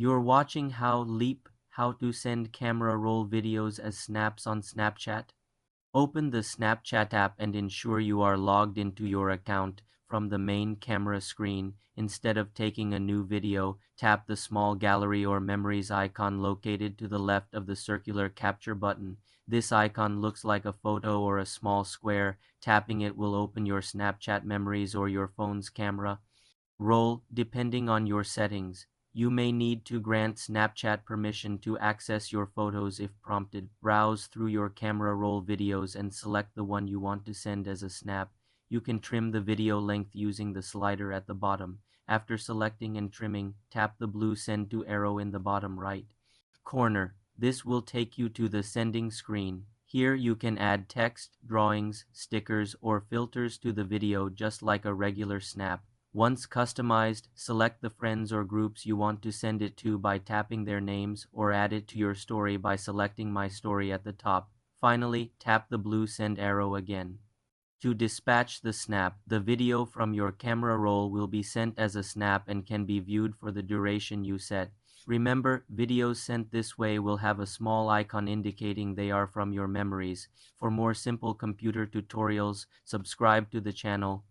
You're watching how to send camera roll videos as snaps on Snapchat. Open the Snapchat app and ensure you are logged into your account from the main camera screen. Instead of taking a new video, tap the small gallery or memories icon located to the left of the circular capture button. This icon looks like a photo or a small square. Tapping it will open your Snapchat memories or your phone's camera roll depending on your settings. You may need to grant Snapchat permission to access your photos if prompted. Browse through your camera roll videos and select the one you want to send as a snap. You can trim the video length using the slider at the bottom. After selecting and trimming, tap the blue send to arrow in the bottom right corner. This will take you to the sending screen. Here you can add text, drawings, stickers, or filters to the video just like a regular snap. Once customized, select the friends or groups you want to send it to by tapping their names, or add it to your story by selecting My Story at the top. Finally, tap the blue send arrow again. To dispatch the snap, the video from your camera roll will be sent as a snap and can be viewed for the duration you set. Remember, videos sent this way will have a small icon indicating they are from your memories. For more simple computer tutorials, subscribe to the channel.